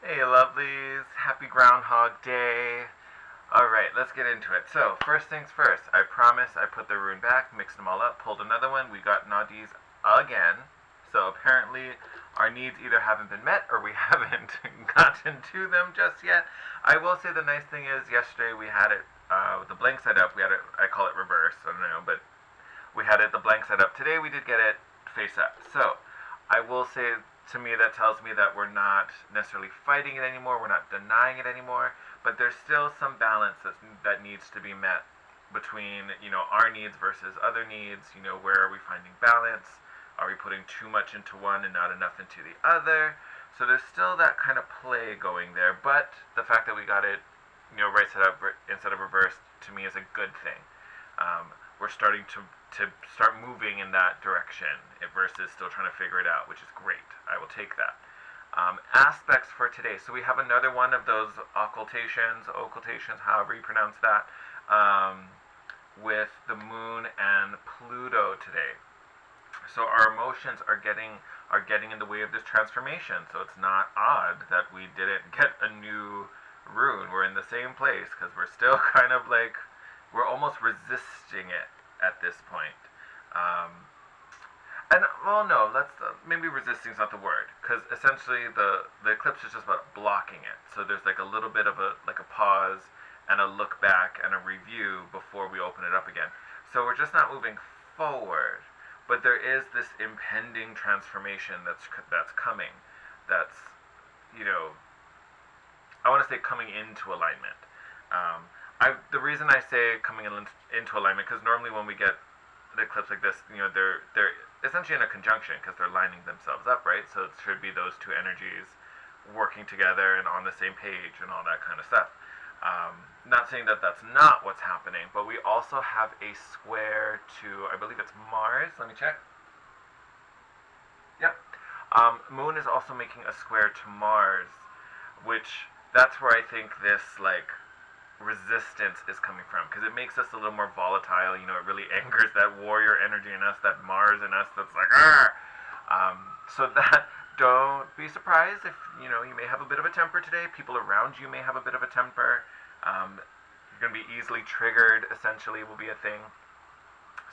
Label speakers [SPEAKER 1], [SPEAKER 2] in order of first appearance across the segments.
[SPEAKER 1] Hey, lovelies. Happy Groundhog Day. Alright, let's get into it. So, first things first, I promise I put the rune back, mixed them all up, pulled another one. We got Nadi's again. So, apparently, our needs either haven't been met or we haven't gotten to them just yet. I will say the nice thing is, yesterday we had it with the blank side up. We had it, I call it reverse, I don't know, but we had it the blank side up. Today we did get it face up. So, I will say to me that tells me that we're not necessarily fighting it anymore, we're not denying it anymore, but there's still some balance that needs to be met between, our needs versus other needs. Where are we finding balance? Are we putting too much into one and not enough into the other? So there's still that kind of play going there, but the fact that we got it, right side up instead of reversed, to me is a good thing. We're starting to start moving in that direction versus still trying to figure it out, which is great. I will take that. Aspects for today. So we have another one of those occultations, however you pronounce that, with the moon and Pluto today. So our emotions are getting in the way of this transformation. So it's not odd that we didn't get a new rune. We're in the same place because we're still kind of like we're almost resisting it at this point. Um, and well, no, let's maybe resisting is not the word, because essentially the eclipse is just about blocking it. So there's like a little bit of a pause and a look back and a review before we open it up again. So we're just not moving forward, but there is this impending transformation that's coming. That's you know I want to say coming into alignment. The reason I say coming into alignment, because normally when we get an eclipse like this, they're essentially in a conjunction because they're lining themselves up, right? So it should be those two energies working together and on the same page and all that kind of stuff. Not saying that that's not what's happening, but we also have a square to, I believe it's Mars. Let me check. Yep. Moon is also making a square to Mars, which that's where I think this like resistance is coming from, because it makes us a little more volatile. It really angers that warrior energy in us, that Mars in us that's like, Arr! So that don't be surprised if you may have a bit of a temper today. People around you may have a bit of a temper. You're going to be easily triggered. Essentially, will be a thing.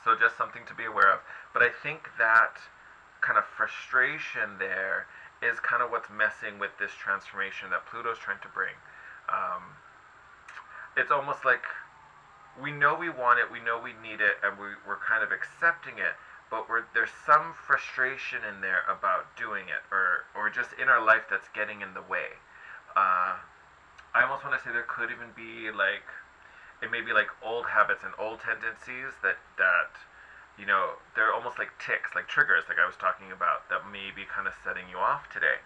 [SPEAKER 1] So just something to be aware of. But I think that kind of frustration there is kind of what's messing with this transformation that Pluto's trying to bring. Um, it's almost like we know we want it, we know we need it, and we're kind of accepting it, but there's some frustration in there about doing it, or just in our life that's getting in the way. Uh, I almost want to say there could even be like, it may be like old habits and old tendencies that they're almost like ticks, like triggers, like I was talking about, that may be kind of setting you off today.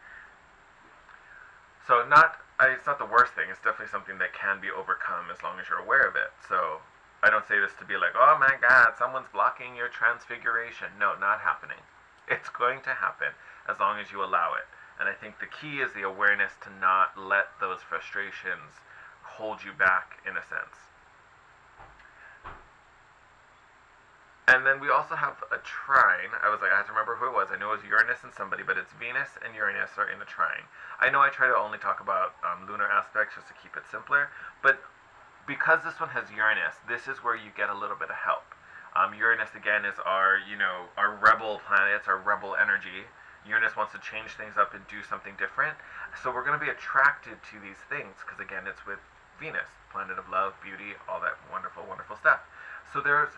[SPEAKER 1] So it's not the worst thing. It's definitely something that can be overcome as long as you're aware of it. So I don't say this to be like, oh my God, someone's blocking your transfiguration. No, not happening. It's going to happen as long as you allow it. And I think the key is the awareness to not let those frustrations hold you back, in a sense. And then we also have a trine. I had to remember who it was. I know it was Uranus and somebody, but it's Venus and Uranus are in a trine. I know I try to only talk about lunar aspects just to keep it simpler, but because this one has Uranus, this is where you get a little bit of help. Uranus again is our rebel planet. It's our rebel energy. Uranus wants to change things up and do something different. So we're going to be attracted to these things because again, it's with Venus, planet of love, beauty, all that wonderful, wonderful stuff. So there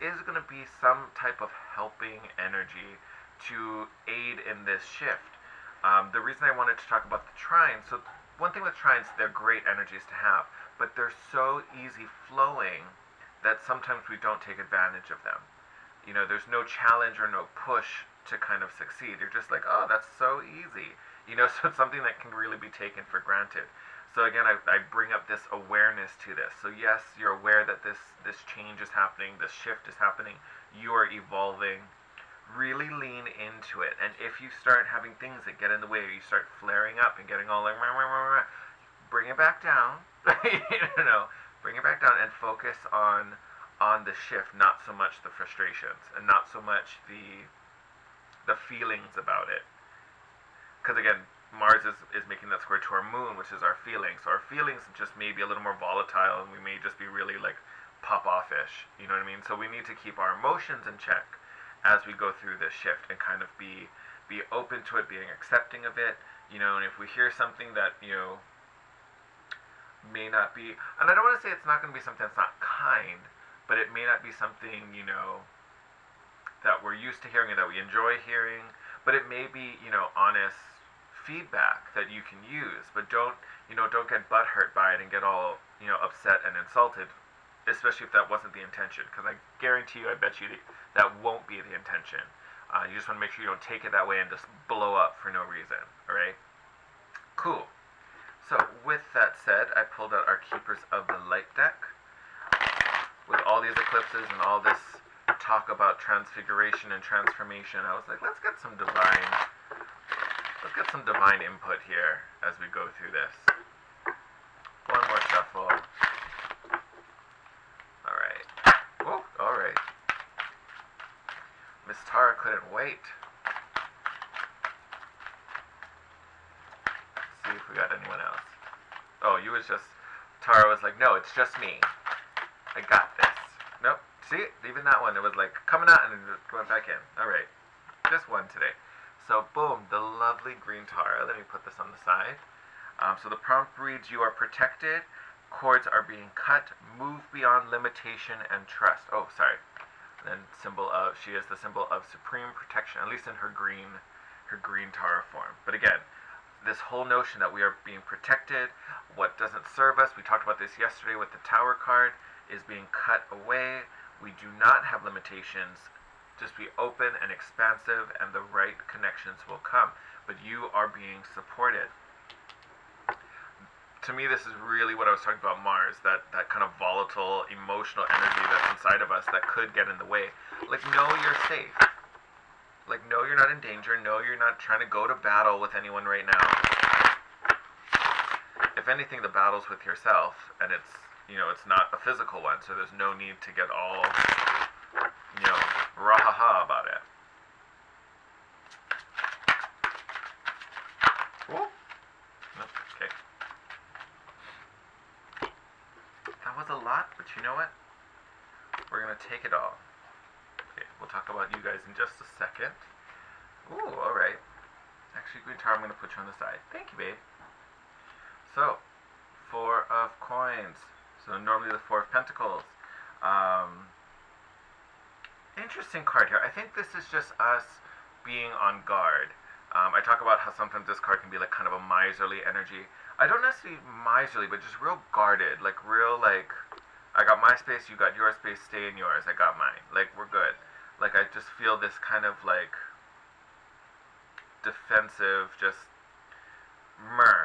[SPEAKER 1] is going to be some type of helping energy to aid in this shift. The reason I wanted to talk about the trines, so one thing with trines, they're great energies to have, but they're so easy flowing that sometimes we don't take advantage of them. There's no challenge or no push to kind of succeed. You're just like, oh, that's so easy. So it's something that can really be taken for granted. So again, I bring up this awareness to this. So yes, you're aware that this change is happening, this shift is happening, you are evolving. Really lean into it. And if you start having things that get in the way, or you start flaring up and getting all like, rah, rah, rah, rah, bring it back down. Bring it back down and focus on the shift, not so much the frustrations, and not so much the feelings about it. Because again, Mars is making that square to our moon, which is our feelings. So our feelings just may be a little more volatile, and we may just be really like pop off-ish. You know what I mean? So we need to keep our emotions in check as we go through this shift, and kind of be open to it, being accepting of it. You know, and if we hear something that, you know, may not be, and I don't want to say it's not going to be something that's not kind, but it may not be something, you know, that we're used to hearing and that we enjoy hearing, but it may be, you know, honest feedback that you can use, but don't get butthurt by it and get all, you know, upset and insulted, especially if that wasn't the intention, because I guarantee you, I bet you that won't be the intention. You just want to make sure you don't take it that way and just blow up for no reason, alright? Cool. So, with that said, I pulled out our Keepers of the Light deck. With all these eclipses and all this talk about transfiguration and transformation, I was like, let's get some divine input here as we go through this. One more shuffle. Alright. Oh, alright. Miss Tara couldn't wait. Let's see if we got anyone else. Oh, Tara was like, no, it's just me. I got this. Nope. See, even that one, it was like coming out and then just went back in. Alright. Just one today. So, boom, the lovely green Tara. Let me put this on the side. So the prompt reads, you are protected, cords are being cut, move beyond limitation and trust. Oh, sorry. And then she is the symbol of supreme protection, at least in her green Tara form. But again, this whole notion that we are being protected, what doesn't serve us, we talked about this yesterday with the Tower card, is being cut away. We do not have limitations. Just be open and expansive, and the right connections will come. But you are being supported. To me, this is really what I was talking about Mars, that kind of volatile, emotional energy that's inside of us that could get in the way. Like, know you're safe. Like, know you're not in danger. Know you're not trying to go to battle with anyone right now. If anything, the battle's with yourself, and it's not a physical one, so there's no need to get all, rah-ha-ha about it. Ooh. Okay. That was a lot, but you know what? We're going to take it all. Okay, we'll talk about you guys in just a second. Ooh, alright. Actually, Green Tower, I'm going to put you on the side. Thank you, babe. So, 4 of Coins. So, normally the 4 of Pentacles. Interesting card here. I think this is just us being on guard. I talk about how sometimes this card can be like kind of a miserly energy. I don't necessarily miserly, but just real guarded. Like, real, like, I got my space, you got your space, stay in yours. I got mine. Like, we're good. Like, I just feel this kind of, like, defensive, just,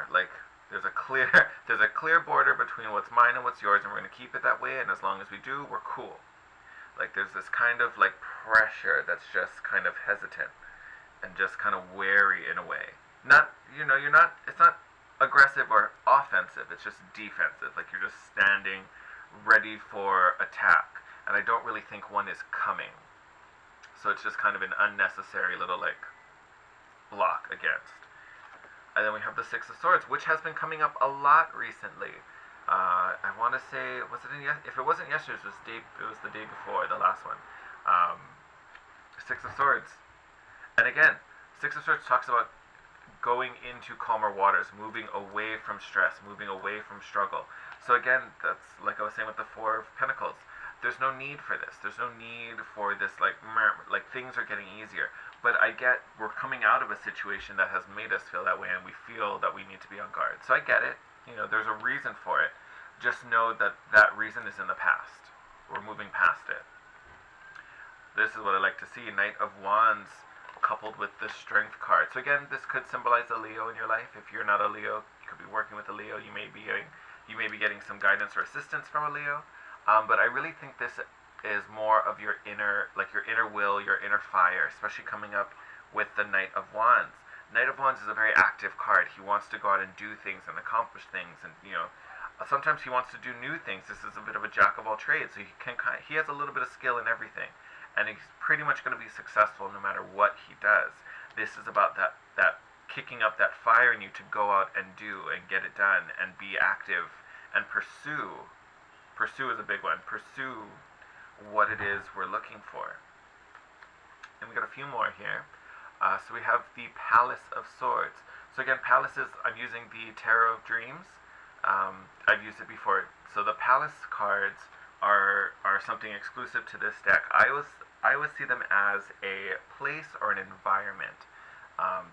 [SPEAKER 1] like, there's a clear border between what's mine and what's yours, and we're going to keep it that way, and as long as we do, we're cool. Like, there's this kind of, like, pressure that's just kind of hesitant and just kind of wary in a way. Not, it's not aggressive or offensive, it's just defensive. Like, you're just standing ready for attack, and I don't really think one is coming. So it's just kind of an unnecessary little, like, block against. And then we have the 6 of Swords, which has been coming up a lot recently. I want to say, if it wasn't yesterday, it was the day before, the last one. 6 of Swords. And again, 6 of Swords talks about going into calmer waters, moving away from stress, moving away from struggle. So again, that's like I was saying with the 4 of Pentacles. There's no need for this. There's no need for this, like things are getting easier. But we're coming out of a situation that has made us feel that way, and we feel that we need to be on guard. So I get it. There's a reason for it. Just know that that reason is in the past. We're moving past it. This is what I like to see. Knight of Wands coupled with the Strength card. So again, this could symbolize a Leo in your life. If you're not a Leo, you could be working with a Leo. You may be getting some guidance or assistance from a Leo. But I really think this is more of your inner will, your inner fire, especially coming up with the Knight of Wands. Knight of Wands is a very active card. He wants to go out and do things and accomplish things, and sometimes he wants to do new things. This is a bit of a jack of all trades, so he has a little bit of skill in everything, and he's pretty much going to be successful no matter what he does. This is about that kicking up that fire in you to go out and do and get it done and be active and pursue. Pursue is a big one. Pursue what it is we're looking for. And we got a few more here. So we have the Palace of Swords. So again, palaces, I'm using the Tarot of Dreams. I've used it before. So the Palace cards are something exclusive to this deck. I always see them as a place or an environment,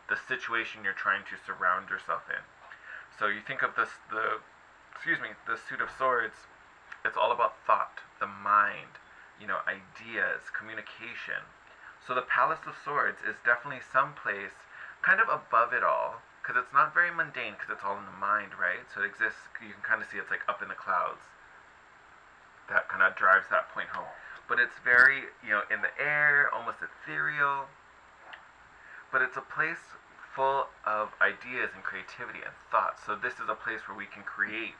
[SPEAKER 1] the situation you're trying to surround yourself in. So you think of the Suit of Swords. It's all about thought, the mind, ideas, communication. So the Palace of Swords is definitely someplace kind of above it all, because it's not very mundane, because it's all in the mind, right? So it exists, you can kind of see it's like up in the clouds. That kind of drives that point home. But it's very, in the air, almost ethereal. But it's a place full of ideas and creativity and thoughts. So this is a place where we can create.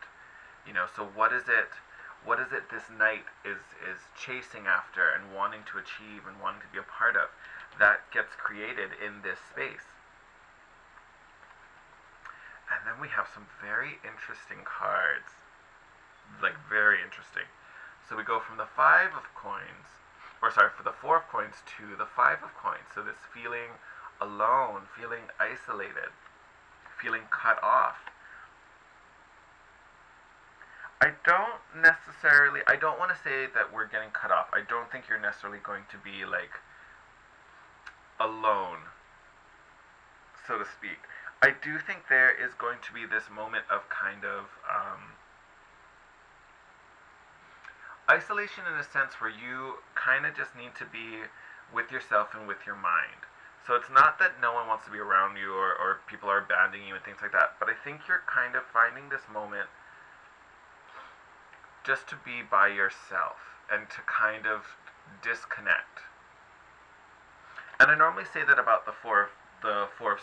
[SPEAKER 1] So what is it this knight is chasing after and wanting to achieve and wanting to be a part of, that gets created in this space. And then we have some very interesting cards, like very interesting. So we go from the for the Four of Coins to the Five of Coins. So this feeling alone, feeling isolated, feeling cut off. I don't want to say that we're getting cut off. I don't think you're necessarily going to be like alone, so to speak. I do think there is going to be this moment of kind of isolation, in a sense where you kind of just need to be with yourself and with your mind. So it's not that no one wants to be around you or people are abandoning you and things like that, but I think you're kind of finding this moment just to be by yourself and to kind of disconnect. And I normally say that about the Four of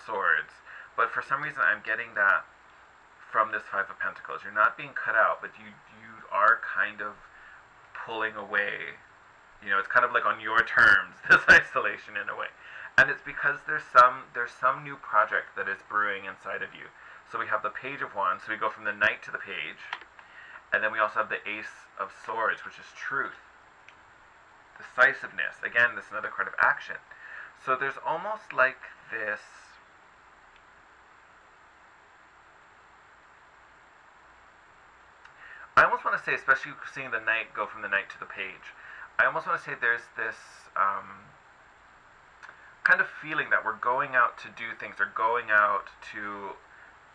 [SPEAKER 1] Swords, but for some reason I'm getting that from this Five of Pentacles. You're not being cut out, but you are kind of pulling away. It's kind of like on your terms, this isolation in a way. And it's because there's some new project that is brewing inside of you. So we have the Page of Wands, so we go from the Knight to the Page. And then we also have the Ace of Swords, which is truth, decisiveness. Again, this is another card of action. So there's almost like this I almost want to say, especially seeing the Knight go from the Knight to the Page, I almost want to say there's this kind of feeling that we're going out to do things, or going out to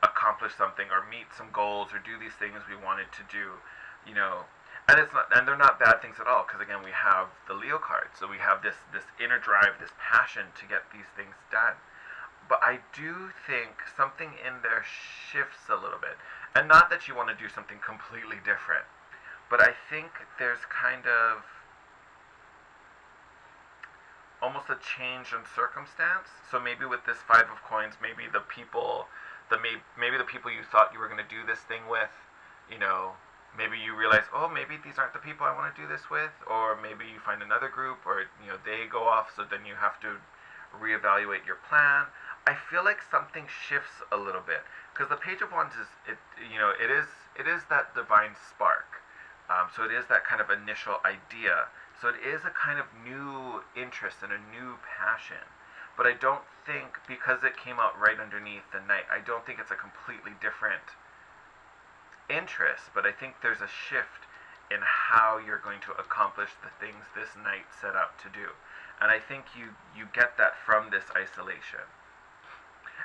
[SPEAKER 1] accomplish something, or meet some goals, or do these things we wanted to do, and they're not bad things at all, because again, we have the Leo card, so we have this inner drive, this passion to get these things done. But I do think something in there shifts a little bit, and not that you want to do something completely different, but I think there's kind of almost a change in circumstance. So maybe with this Five of Coins, maybe the people you thought you were going to do this thing with, maybe you realize, oh, maybe these aren't the people I want to do this with, or maybe you find another group, or they go off, so then you have to reevaluate your plan. I feel like something shifts a little bit, because the Page of Wands it is that divine spark. So it is that kind of initial idea. So it is a kind of new interest and a new passion. But I don't think, because it came out right underneath the Knight, I don't think it's a completely different interest, but I think there's a shift in how you're going to accomplish the things this Knight set out to do. And I think you get that from this isolation.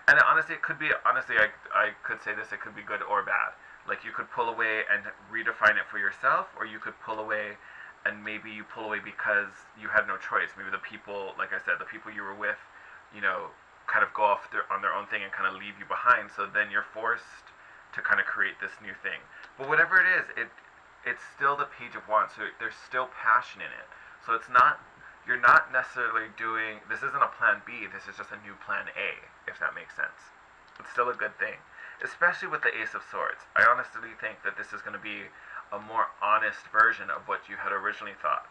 [SPEAKER 1] And honestly, I could say this, it could be good or bad. Like, you could pull away and redefine it for yourself, or you could pull away and maybe you pull away because you had no choice. Maybe the people, like I said, the people you were with, kind of go off on their own thing and kind of leave you behind, so then you're forced to kind of create this new thing. But whatever it is, it's still the Page of Wands, so there's still passion in it. So you're not necessarily doing, this isn't a plan B, this is just a new plan A, if that makes sense. It's still a good thing, especially with the Ace of Swords. I honestly think that this is going to be a more honest version of what you had originally thought.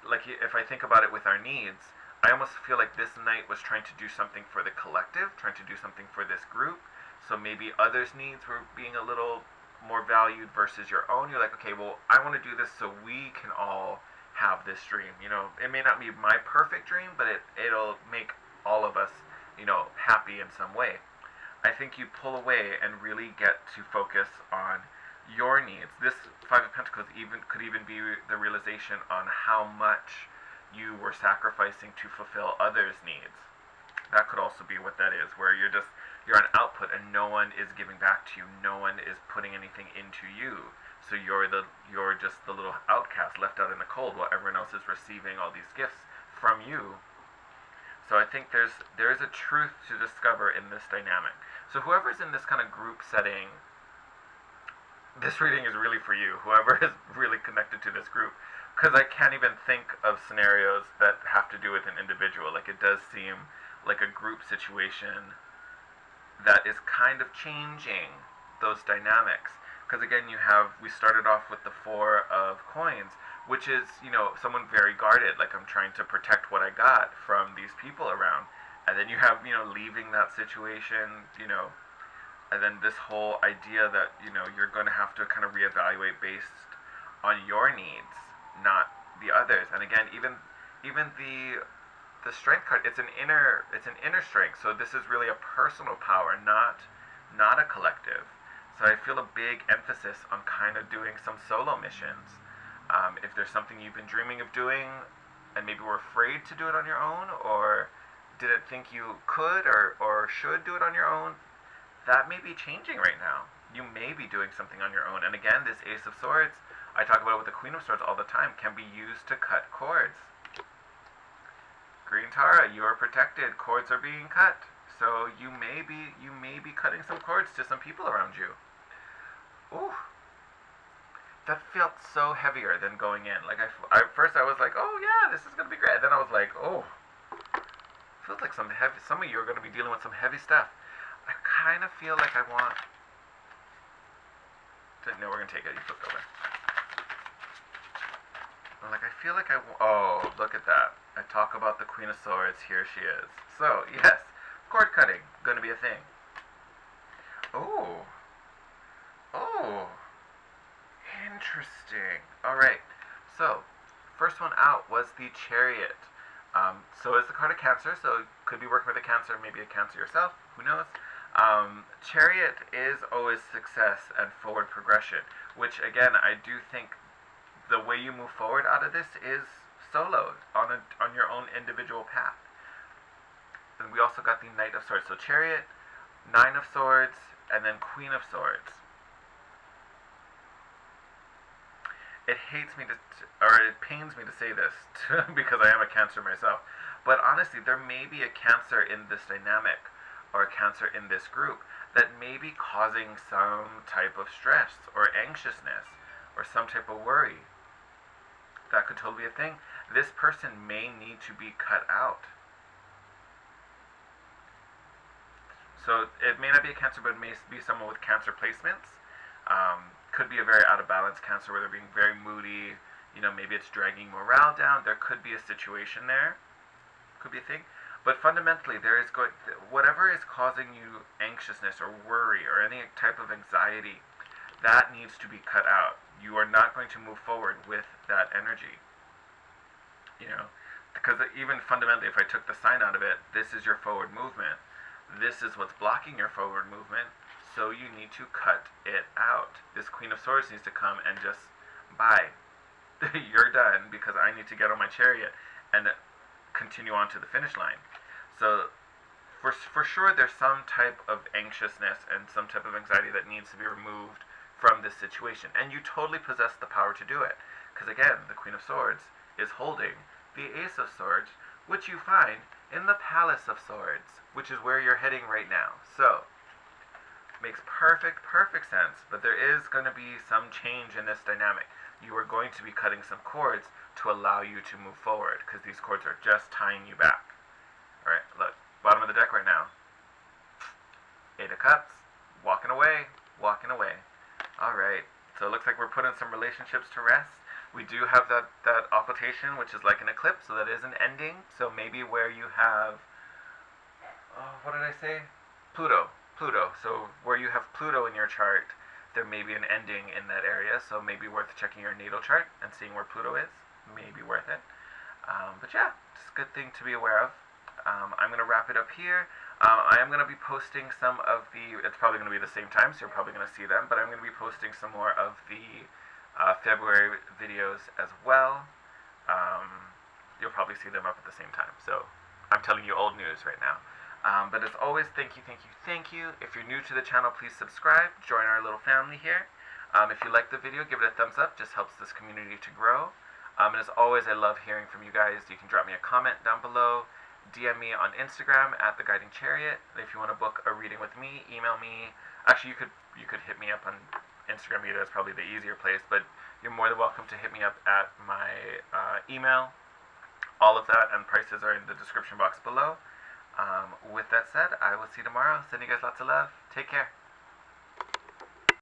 [SPEAKER 1] Like, if I think about it with our needs, I almost feel like this knight was trying to do something for the collective, trying to do something for this group. So maybe others' needs were being a little more valued versus your own. You're like, okay, well, I want to do this so we can all have this dream. You know, it may not be my perfect dream, but it'll make all of us, you know, happy in some way. I think you pull away and really get to focus on your needs. This Five of Pentacles could even be the realization on how much you were sacrificing to fulfill others' needs. That could also be what that is, where you're an output and no one is giving back to you. No one is putting anything into you. So you're just the little outcast left out in the cold while everyone else is receiving all these gifts from you. So I think there is a truth to discover in this dynamic. So whoever's in this kind of group setting, this reading is really for you. Whoever is really connected to this group, because I can't even think of scenarios that have to do with an individual. Like, it does seem like a group situation that is kind of changing those dynamics. Because again, we started off with the Four of Coins, which is, you know, someone very guarded, like, I'm trying to protect what I got from these people around. And then you have, you know, leaving that situation, you know, and then this whole idea that, you know, you're going to have to kind of reevaluate based on your needs, not the others. And again, even the strength card, it's an inner strength. So this is really a personal power, not a collective. So I feel a big emphasis on kind of doing some solo missions. If there's something you've been dreaming of doing and maybe were afraid to do it on your own, or didn't think you could or should do it on your own, that may be changing right now. You may be doing something on your own. And again, this Ace of Swords, I talk about it with the Queen of Swords all the time, can be used to cut cords. Green Tara, you are protected. Cords are being cut. So you may be cutting some cords to some people around you. Ooh. That felt so heavier than going in. Like, at first I was like, oh yeah, this is going to be great. Then I was like, oh, feels like some of you are going to be dealing with some heavy stuff. I kind of feel like I want to, no, we're going to take it. You flipped over. Like, I feel like oh, look at that. I talk about the Queen of Swords. Here she is. So, yes, cord cutting, going to be a thing. Oh. Oh. Interesting. Alright, so, first one out was the Chariot. So it's the card of Cancer, so you could be working with a Cancer, maybe a Cancer yourself, who knows. Chariot is always success and forward progression, which again, I do think the way you move forward out of this is soloed on your own individual path. And we also got the Knight of Swords. So Chariot, Nine of Swords, and then Queen of Swords. It pains me to say this because I am a Cancer myself. But honestly, there may be a Cancer in this dynamic or a Cancer in this group that may be causing some type of stress or anxiousness or some type of worry. That could totally be a thing. This person may need to be cut out. So it may not be a Cancer, but it may be someone with Cancer placements. Could be a very out of balance Cancer where they're being very moody. You know, maybe it's dragging morale down. There could be a situation there. Could be a thing. But fundamentally, whatever is causing you anxiousness or worry or any type of anxiety, that needs to be cut out. You are not going to move forward with that energy. You know, because even fundamentally, if I took the sign out of it, this is your forward movement. This is what's blocking your forward movement. So you need to cut it out. This Queen of Swords needs to come and just, bye. You're done because I need to get on my chariot and continue on to the finish line. So for sure there's some type of anxiousness and some type of anxiety that needs to be removed from this situation. And you totally possess the power to do it. Because again, the Queen of Swords is holding the Ace of Swords, which you find in the Palace of Swords, which is where you're heading right now. So makes perfect sense, but there is going to be some change in this dynamic. You are going to be cutting some cords to allow you to move forward, because these cords are just tying you back. Alright, look, bottom of the deck right now. Eight of Cups, walking away. Alright, so it looks like we're putting some relationships to rest. We do have that occultation, which is like an eclipse, so that is an ending. So maybe where you have, what did I say? Pluto. Pluto. So where you have Pluto in your chart, there may be an ending in that area. So maybe worth checking your natal chart and seeing where Pluto is. Maybe worth it. But yeah, it's a good thing to be aware of. I'm going to wrap it up here. I am going to be posting some of the, it's probably going to be the same time, so you're probably going to see them, but I'm going to be posting some more of the February videos as well. You'll probably see them up at the same time, so I'm telling you old news right now. But as always, thank you, thank you, thank you. If you're new to the channel, please subscribe, join our little family here. If you like the video, give it a thumbs up, just helps this community to grow. And as always, I love hearing from you guys. You can drop me a comment down below, DM me on Instagram at The Guiding Chariot. If you want to book a reading with me, email me. Actually, you could hit me up on Instagram. That's probably the easier place, but you're more than welcome to hit me up at my email. All of that and prices are in the description box below. With that said, I will see you tomorrow. Sending you guys lots of love. Take care.